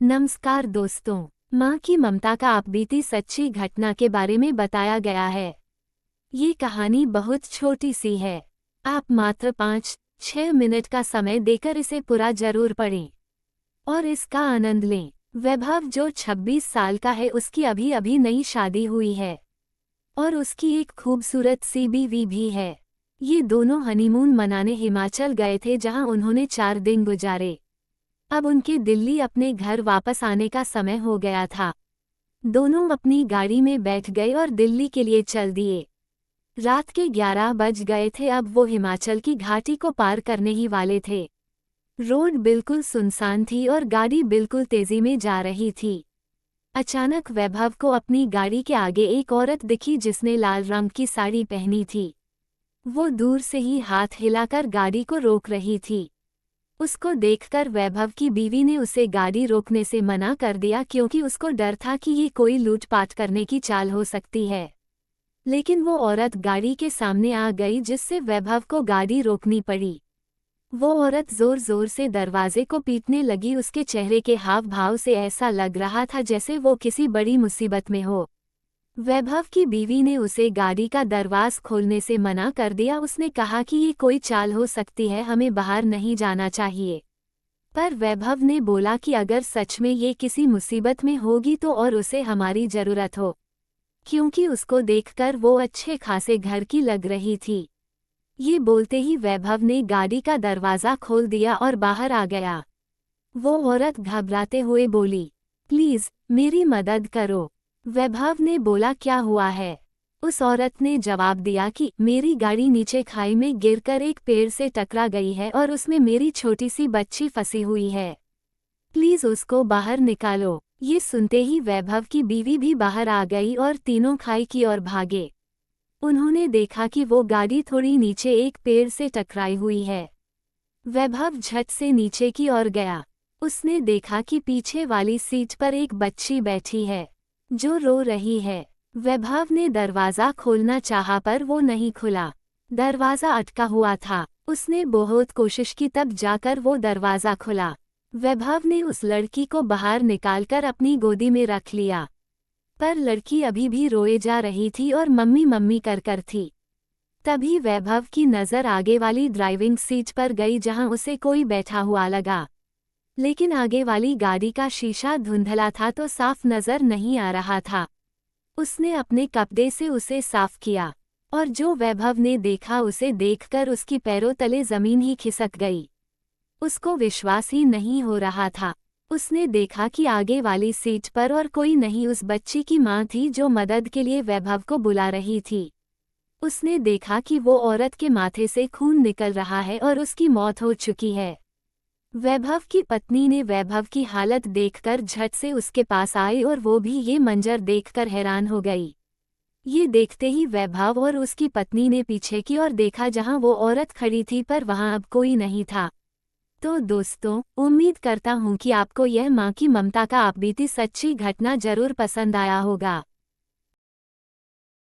नमस्कार दोस्तों, माँ की ममता का आपबीती सच्ची घटना के बारे में बताया गया है। ये कहानी बहुत छोटी सी है। आप मात्र 5-6 मिनट का समय देकर इसे पूरा जरूर पढ़ें और इसका आनंद लें। वैभव जो 26 साल का है, उसकी अभी अभी नई शादी हुई है और उसकी एक खूबसूरत सी बीवी भी है। ये दोनों हनीमून मनाने हिमाचल गए थे, जहां उन्होंने 4 दिन गुजारे। अब उनके दिल्ली अपने घर वापस आने का समय हो गया था। दोनों अपनी गाड़ी में बैठ गए और दिल्ली के लिए चल दिए। रात के 11 बज गए थे। अब वो हिमाचल की घाटी को पार करने ही वाले थे। रोड बिल्कुल सुनसान थी और गाड़ी बिल्कुल तेजी में जा रही थी। अचानक वैभव को अपनी गाड़ी के आगे एक औरत दिखी, जिसने लाल रंग की साड़ी पहनी थी। वो दूर से ही हाथ हिलाकर गाड़ी को रोक रही थी। उसको देखकर वैभव की बीवी ने उसे गाड़ी रोकने से मना कर दिया, क्योंकि उसको डर था कि ये कोई लूटपाट करने की चाल हो सकती है। लेकिन वो औरत गाड़ी के सामने आ गई, जिससे वैभव को गाड़ी रोकनी पड़ी। वो औरत जोर जोर से दरवाजे को पीटने लगी। उसके चेहरे के हाव भाव से ऐसा लग रहा था जैसे वो किसी बड़ी मुसीबत में हो। वैभव की बीवी ने उसे गाड़ी का दरवाज खोलने से मना कर दिया। उसने कहा कि ये कोई चाल हो सकती है, हमें बाहर नहीं जाना चाहिए। पर वैभव ने बोला कि अगर सच में ये किसी मुसीबत में होगी तो और उसे हमारी जरूरत हो, क्योंकि उसको देखकर वो अच्छे खासे घर की लग रही थी। ये बोलते ही वैभव ने गाड़ी का दरवाज़ा खोल दिया और बाहर आ गया। वो औरत घबराते हुए बोली, प्लीज मेरी मदद करो। वैभव ने बोला, क्या हुआ है? उस औरत ने जवाब दिया कि मेरी गाड़ी नीचे खाई में गिरकर एक पेड़ से टकरा गई है और उसमें मेरी छोटी सी बच्ची फंसी हुई है। प्लीज उसको बाहर निकालो। ये सुनते ही वैभव की बीवी भी बाहर आ गई और तीनों खाई की ओर भागे। उन्होंने देखा कि वो गाड़ी थोड़ी नीचे एक पेड़ से टकराई हुई है। वैभव झट से नीचे की ओर गया। उसने देखा कि पीछे वाली सीट पर एक बच्ची बैठी है जो रो रही है। वैभव ने दरवाज़ा खोलना चाहा पर वो नहीं खुला। दरवाज़ा अटका हुआ था। उसने बहुत कोशिश की, तब जाकर वो दरवाज़ा खुला। वैभव ने उस लड़की को बाहर निकालकर अपनी गोदी में रख लिया, पर लड़की अभी भी रोए जा रही थी और मम्मी मम्मी कर थी। तभी वैभव की नज़र आगे वाली ड्राइविंग सीट पर गई, जहां उसे कोई बैठा हुआ लगा। लेकिन आगे वाली गाड़ी का शीशा धुंधला था तो साफ नजर नहीं आ रहा था। उसने अपने कपड़े से उसे साफ किया और जो वैभव ने देखा, उसे देखकर उसकी पैरों तले जमीन ही खिसक गई। उसको विश्वास ही नहीं हो रहा था। उसने देखा कि आगे वाली सीट पर और कोई नहीं, उस बच्ची की मां थी जो मदद के लिए वैभव को बुला रही थी। उसने देखा कि वो औरत के माथे से खून निकल रहा है और उसकी मौत हो चुकी है। वैभव की पत्नी ने वैभव की हालत देखकर झट से उसके पास आई और वो भी ये मंजर देखकर हैरान हो गई। ये देखते ही वैभव और उसकी पत्नी ने पीछे की ओर देखा, जहां वो औरत खड़ी थी, पर वहां अब कोई नहीं था। तो दोस्तों, उम्मीद करता हूँ कि आपको यह माँ की ममता का आपबीती सच्ची घटना जरूर पसंद आया होगा।